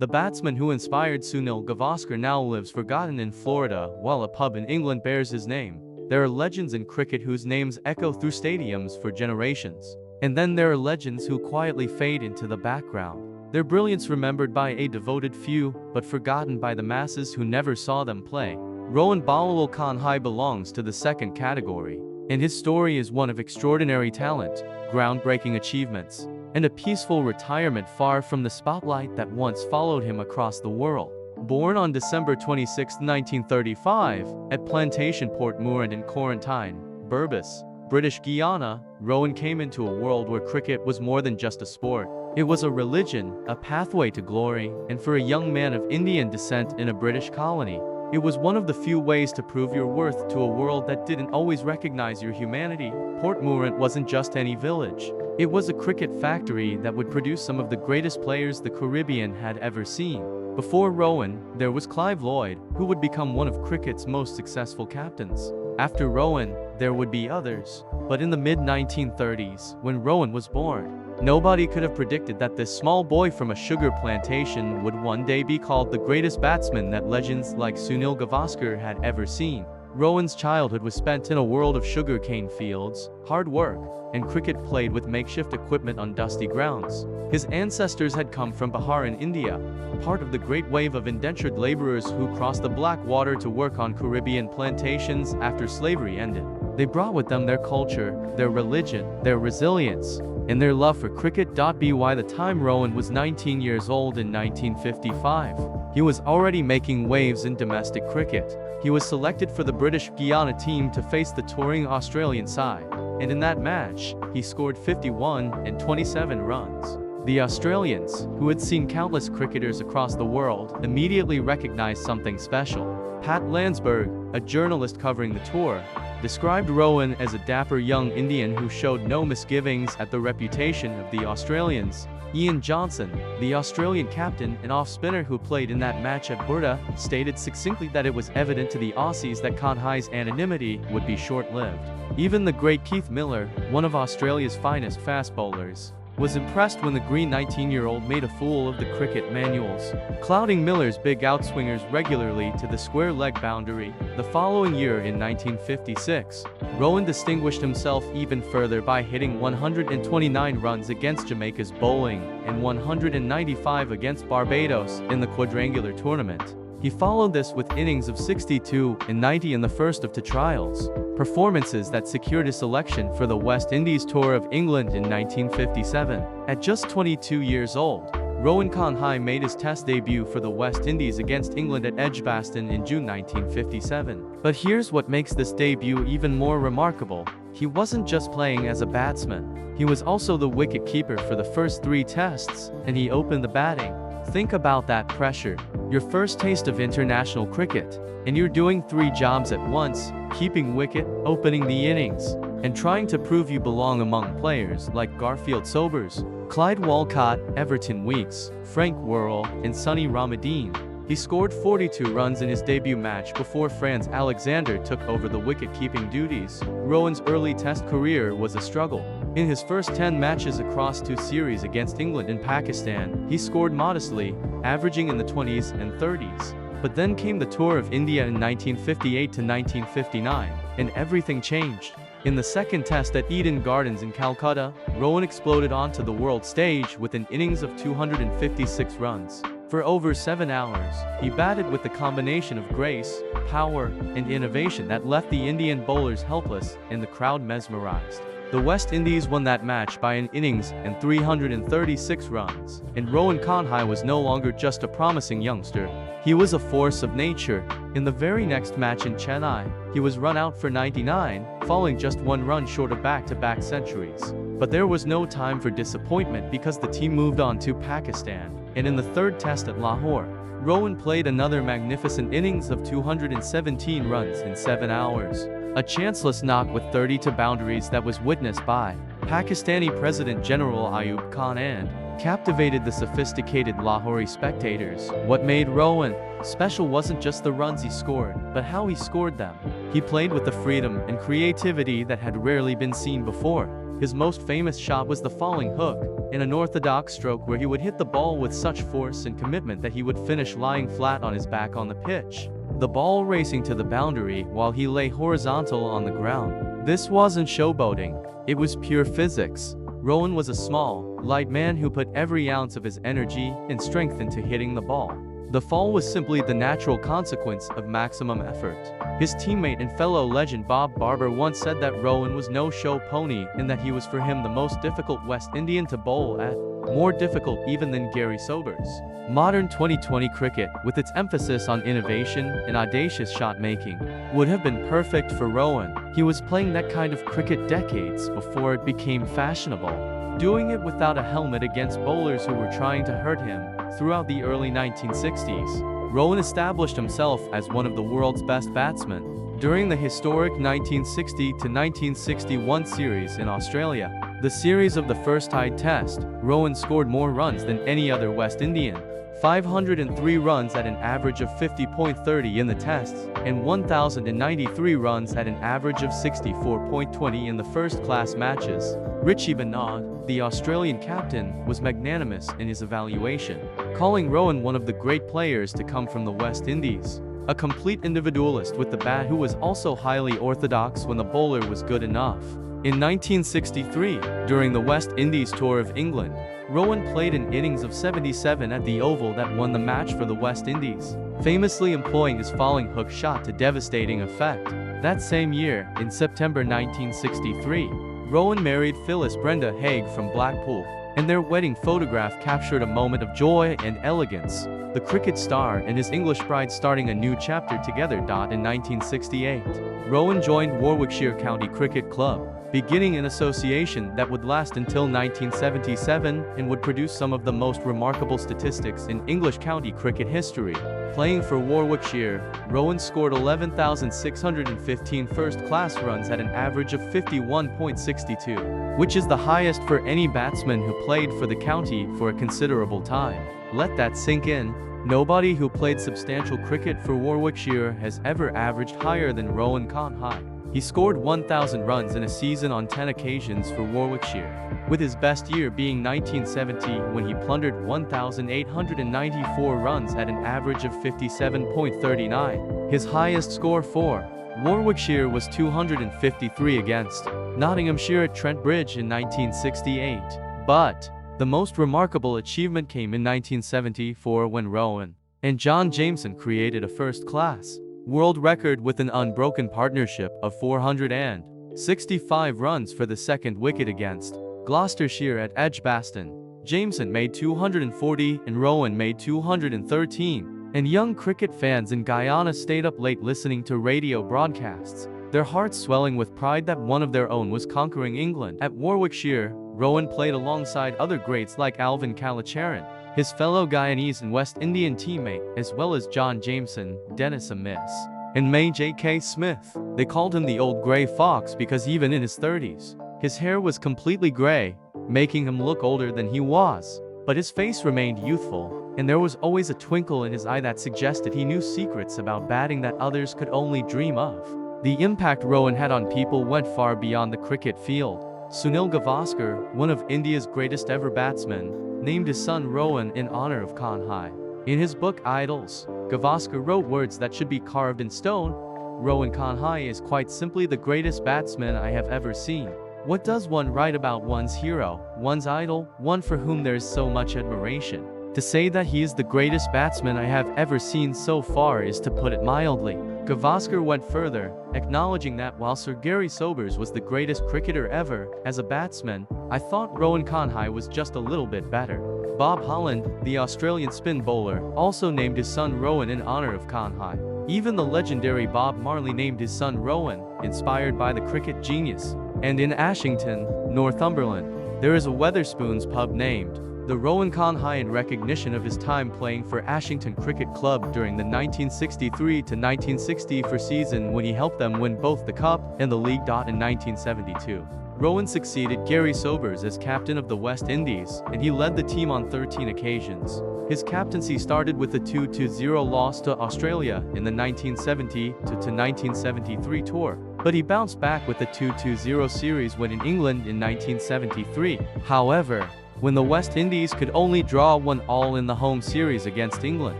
The batsman who inspired Sunil Gavaskar now lives forgotten in Florida, while a pub in England bears his name. There are legends in cricket whose names echo through stadiums for generations. And then there are legends who quietly fade into the background. Their brilliance remembered by a devoted few, but forgotten by the masses who never saw them play. Rohan Kanhai belongs to the second category, and his story is one of extraordinary talent, groundbreaking achievements, and a peaceful retirement far from the spotlight that once followed him across the world. Born on December 26, 1935, at Plantation Port Moran in Quarantine, Burbis, British Guiana, Rohan came into a world where cricket was more than just a sport. It was a religion, a pathway to glory, and for a young man of Indian descent in a British colony, it was one of the few ways to prove your worth to a world that didn't always recognize your humanity. Port Moran wasn't just any village. It was a cricket factory that would produce some of the greatest players the Caribbean had ever seen. Before Rohan, there was Clive Lloyd, who would become one of cricket's most successful captains. After Rohan, there would be others. But in the mid-1930s, when Rohan was born, nobody could have predicted that this small boy from a sugar plantation would one day be called the greatest batsman that legends like Sunil Gavaskar had ever seen. Rohan's childhood was spent in a world of sugarcane fields, hard work, and cricket played with makeshift equipment on dusty grounds. His ancestors had come from Bihar in India, part of the great wave of indentured laborers who crossed the Black Water to work on Caribbean plantations after slavery ended. They brought with them their culture, their religion, their resilience, and their love for cricket. By the time Rohan was 19 years old in 1955, he was already making waves in domestic cricket. He was selected for the British Guiana team to face the touring Australian side, and in that match, he scored 51 and 27 runs. The Australians, who had seen countless cricketers across the world, immediately recognized something special. Pat Lansburg, a journalist covering the tour, described Rohan as a dapper young Indian who showed no misgivings at the reputation of the Australians. Ian Johnson, the Australian captain and off-spinner who played in that match at Burda, stated succinctly that it was evident to the Aussies that Kanhai's anonymity would be short-lived. Even the great Keith Miller, one of Australia's finest fast bowlers, was impressed when the green 19-year-old made a fool of the cricket manuals, clouding Miller's big outswingers regularly to the square leg boundary. The following year in 1956, Rohan distinguished himself even further by hitting 129 runs against Jamaica's bowling and 195 against Barbados in the quadrangular tournament. He followed this with innings of 62 and 90 in the first of two trials, performances that secured his selection for the West Indies tour of England in 1957. At just 22 years old, Rohan Kanhai made his test debut for the West Indies against England at Edgbaston in June 1957. But here's what makes this debut even more remarkable. He wasn't just playing as a batsman. He was also the wicket-keeper for the first 3 tests, and he opened the batting. Think about that pressure. Your first taste of international cricket, and you're doing 3 jobs at once, keeping wicket, opening the innings, and trying to prove you belong among players like Garfield Sobers, Clyde Walcott, Everton Weekes, Frank Worrell, and Sonny Ramadine. He scored 42 runs in his debut match before Franz Alexander took over the wicket-keeping duties. Rohan's early test career was a struggle. In his first 10 matches across 2 series against England and Pakistan, he scored modestly, averaging in the 20s and 30s. But then came the tour of India in 1958 to 1959, and everything changed. In the second test at Eden Gardens in Calcutta, Rohan exploded onto the world stage with an innings of 256 runs. For over 7 hours, he batted with a combination of grace, power, and innovation that left the Indian bowlers helpless and the crowd mesmerized. The West Indies won that match by an innings and 336 runs, and Rohan Kanhai was no longer just a promising youngster. He was a force of nature. In the very next match in Chennai, he was run out for 99, falling just 1 run short of back-to-back centuries. But there was no time for disappointment because the team moved on to Pakistan, and in the 3rd test at Lahore, Rohan played another magnificent innings of 217 runs in 7 hours. A chanceless knock with 32 boundaries that was witnessed by Pakistani President General Ayub Khan and captivated the sophisticated Lahori spectators. What made Rohan special wasn't just the runs he scored, but how he scored them. He played with the freedom and creativity that had rarely been seen before. His most famous shot was the falling hook, an unorthodox stroke where he would hit the ball with such force and commitment that he would finish lying flat on his back on the pitch, the ball racing to the boundary while he lay horizontal on the ground. This wasn't showboating, it was pure physics. Rohan was a small, light man who put every ounce of his energy and strength into hitting the ball. The fall was simply the natural consequence of maximum effort. His teammate and fellow legend Bob Barber once said that Rohan was no show pony and that he was for him the most difficult West Indian to bowl at, more difficult even than Gary Sobers. Modern 2020 cricket, with its emphasis on innovation and audacious shot-making, would have been perfect for Rohan. He was playing that kind of cricket decades before it became fashionable, doing it without a helmet against bowlers who were trying to hurt him. Throughout the early 1960s, Rohan established himself as one of the world's best batsmen. During the historic 1960 to 1961 series in Australia, the series of the first Tide Test, Rohan scored more runs than any other West Indian. 503 runs at an average of 50.30 in the tests, and 1,093 runs at an average of 64.20 in the first-class matches. Richie Benaud, the Australian captain, was magnanimous in his evaluation, calling Rohan one of the great players to come from the West Indies. A complete individualist with the bat who was also highly orthodox when the bowler was good enough. In 1963, during the West Indies tour of England, Rohan played an innings of 77 at the Oval that won the match for the West Indies, famously employing his falling hook shot to devastating effect. That same year, in September 1963, Rohan married Phyllis Brenda Haig from Blackpool, and their wedding photograph captured a moment of joy and elegance, the cricket star and his English bride starting a new chapter together. In 1968, Rohan joined Warwickshire County Cricket Club, beginning an association that would last until 1977 and would produce some of the most remarkable statistics in English county cricket history. Playing for Warwickshire, Rohan scored 11,615 first-class runs at an average of 51.62, which is the highest for any batsman who played for the county for a considerable time. Let that sink in. Nobody who played substantial cricket for Warwickshire has ever averaged higher than Rohan Kanhai. He scored 1,000 runs in a season on 10 occasions for Warwickshire, with his best year being 1970 when he plundered 1,894 runs at an average of 57.39. His highest score for Warwickshire was 253 against Nottinghamshire at Trent Bridge in 1968. But the most remarkable achievement came in 1974 when Rohan and John Jameson created a first-class world record with an unbroken partnership of 465 runs for the second wicket against Gloucestershire at Edgbaston. Jameson made 240 and Rohan made 213, and young cricket fans in Guyana stayed up late listening to radio broadcasts, their hearts swelling with pride that one of their own was conquering England. At Warwickshire, Rohan played alongside other greats like Alvin Calicharan, his fellow Guyanese and West Indian teammate, as well as John Jameson, Dennis Amiss, and May J.K. Smith. They called him the Old Grey Fox because even in his 30s, his hair was completely grey, making him look older than he was. But his face remained youthful, and there was always a twinkle in his eye that suggested he knew secrets about batting that others could only dream of. The impact Rohan had on people went far beyond the cricket field. Sunil Gavaskar, one of India's greatest ever batsmen, named his son Rohan in honor of Kanhai. In his book Idols, Gavaskar wrote words that should be carved in stone: Rohan Kanhai is quite simply the greatest batsman I have ever seen. What does one write about one's hero, one's idol, one for whom there is so much admiration? To say that he is the greatest batsman I have ever seen so far is to put it mildly. Gavaskar went further, acknowledging that while Sir Gary Sobers was the greatest cricketer ever, as a batsman, I thought Rohan Kanhai was just a little bit better. Bob Holland, the Australian spin bowler, also named his son Rohan in honor of Kanhai. Even the legendary Bob Marley named his son Rohan, inspired by the cricket genius. And in Ashington, Northumberland, there is a Wetherspoons pub named the Rohan Kanhai in recognition of his time playing for Ashington Cricket Club during the 1963 to 1964 season when he helped them win both the Cup and the League. In 1972, Rohan succeeded Gary Sobers as captain of the West Indies, and he led the team on 13 occasions. His captaincy started with the 2-0 loss to Australia in the 1970 to 1973 tour, but he bounced back with the 2-0 series win in England in 1973. However, when the West Indies could only draw 1-1 in the home series against England,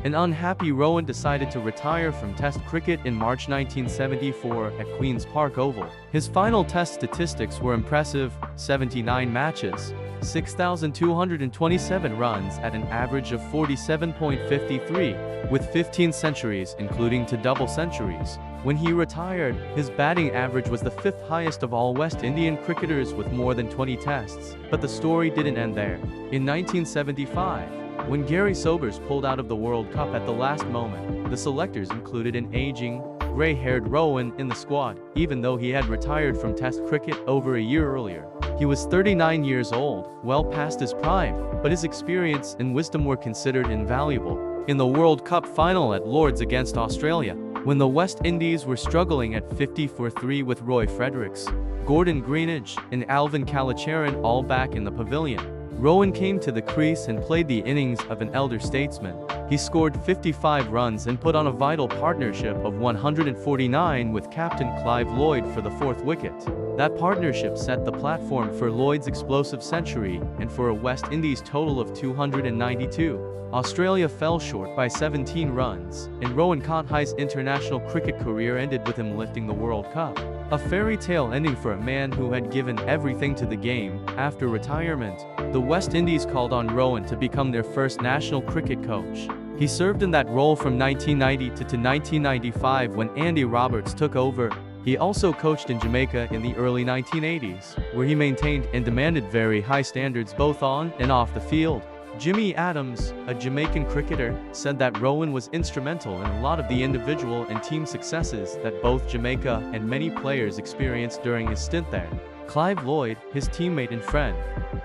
an unhappy Rohan decided to retire from Test cricket in March 1974 at Queen's Park Oval. His final Test statistics were impressive: 79 matches, 6,227 runs at an average of 47.53, with 15 centuries including 2 double centuries. When he retired, his batting average was the 5th highest of all West Indian cricketers with more than 20 tests. But the story didn't end there. In 1975, when Gary Sobers pulled out of the World Cup at the last moment, the selectors included an aging, grey-haired Rohan in the squad, even though he had retired from Test cricket over a year earlier. He was 39 years old, well past his prime, but his experience and wisdom were considered invaluable. In the World Cup final at Lord's against Australia, when the West Indies were struggling at 50-3 with Roy Fredericks, Gordon Greenidge, and Alvin Kallicharan all back in the pavilion, Rohan came to the crease and played the innings of an elder statesman. He scored 55 runs and put on a vital partnership of 149 with captain Clive Lloyd for the 4th wicket. That partnership set the platform for Lloyd's explosive century and for a West Indies total of 292. Australia fell short by 17 runs, and Rohan Kanhai's international cricket career ended with him lifting the World Cup. A fairy tale ending for a man who had given everything to the game. After retirement, the West Indies called on Rohan to become their first national cricket coach. He served in that role from 1990 to 1995 when Andy Roberts took over. He also coached in Jamaica in the early 1980s, where he maintained and demanded very high standards both on and off the field. Jimmy Adams, a Jamaican cricketer, said that Rohan was instrumental in a lot of the individual and team successes that both Jamaica and many players experienced during his stint there. Clive Lloyd, his teammate and friend,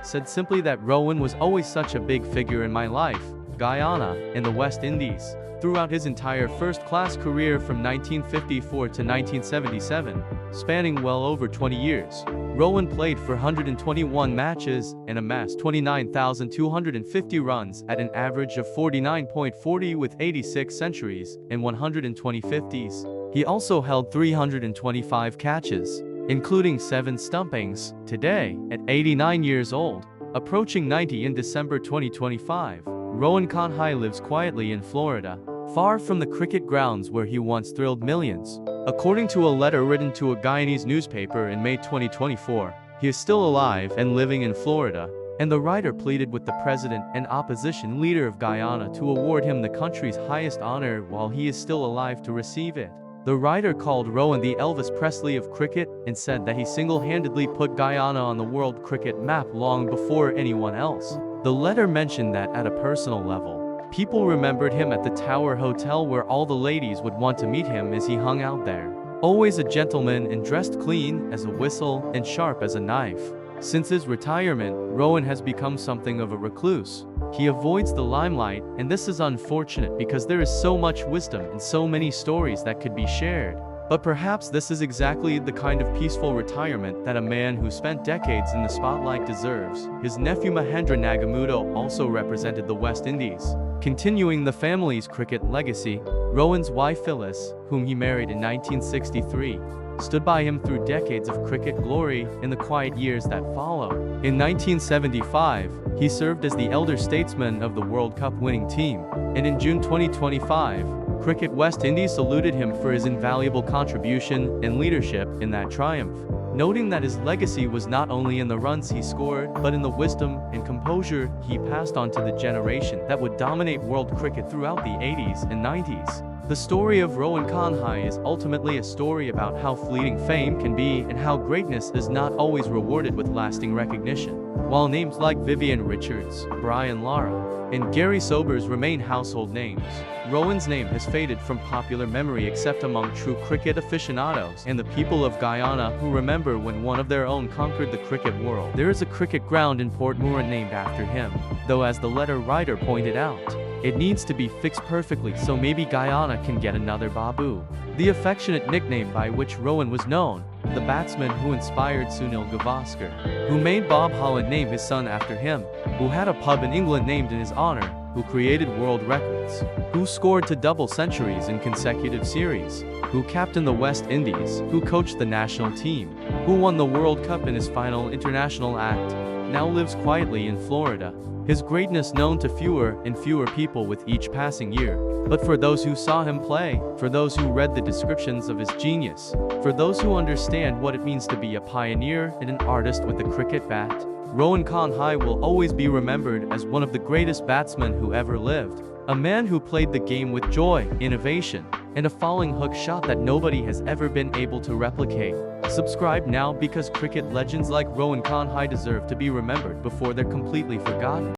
said simply that Rohan was always such a big figure in my life, Guyana, and the West Indies. Throughout his entire first-class career from 1954 to 1977, spanning well over 20 years, Rohan played for 121 matches and amassed 29,250 runs at an average of 49.40 with 86 centuries and 120 50s. He also held 325 catches, including 7 stumpings. Today, at 89 years old, approaching 90 in December 2025, Rohan Kanhai lives quietly in Florida, far from the cricket grounds where he once thrilled millions. According to a letter written to a Guyanese newspaper in May 2024, he is still alive and living in Florida, and the writer pleaded with the president and opposition leader of Guyana to award him the country's highest honor while he is still alive to receive it. The writer called Rohan the Elvis Presley of cricket and said that he single-handedly put Guyana on the world cricket map long before anyone else. The letter mentioned that at a personal level, people remembered him at the Tower Hotel where all the ladies would want to meet him as he hung out there. Always a gentleman and dressed clean as a whistle and sharp as a knife. Since his retirement, Rohan has become something of a recluse. He avoids the limelight, and this is unfortunate because there is so much wisdom and so many stories that could be shared. But perhaps this is exactly the kind of peaceful retirement that a man who spent decades in the spotlight deserves. His nephew Mahendra Nagamudo also represented the West Indies, continuing the family's cricket legacy. Rohan's wife Phyllis, whom he married in 1963, stood by him through decades of cricket glory in the quiet years that followed. In 1975, he served as the elder statesman of the World Cup winning team, and in June 2025, Cricket West Indies saluted him for his invaluable contribution and leadership in that triumph, noting that his legacy was not only in the runs he scored, but in the wisdom and composure he passed on to the generation that would dominate world cricket throughout the 80s and 90s. The story of Rohan Kanhai is ultimately a story about how fleeting fame can be and how greatness is not always rewarded with lasting recognition. While names like Vivian Richards, Brian Lara, and Gary Sobers remain household names, Rohan's name has faded from popular memory except among true cricket aficionados and the people of Guyana who remember when one of their own conquered the cricket world. There is a cricket ground in Port Moran named after him, though as the letter writer pointed out, it needs to be fixed perfectly so maybe Guyana can get another Babu. The affectionate nickname by which Rohan was known, the batsman who inspired Sunil Gavaskar, who made Bob Holland name his son after him, who had a pub in England named in his honor, who created world records, who scored to double centuries in consecutive series, who captained the West Indies, who coached the national team, who won the World Cup in his final international act, now lives quietly in Florida. His greatness known to fewer and fewer people with each passing year. But for those who saw him play, for those who read the descriptions of his genius, for those who understand what it means to be a pioneer and an artist with a cricket bat, Rohan Kanhai will always be remembered as one of the greatest batsmen who ever lived. A man who played the game with joy, innovation, and a falling hook shot that nobody has ever been able to replicate. Subscribe now because cricket legends like Rohan Kanhai deserve to be remembered before they're completely forgotten.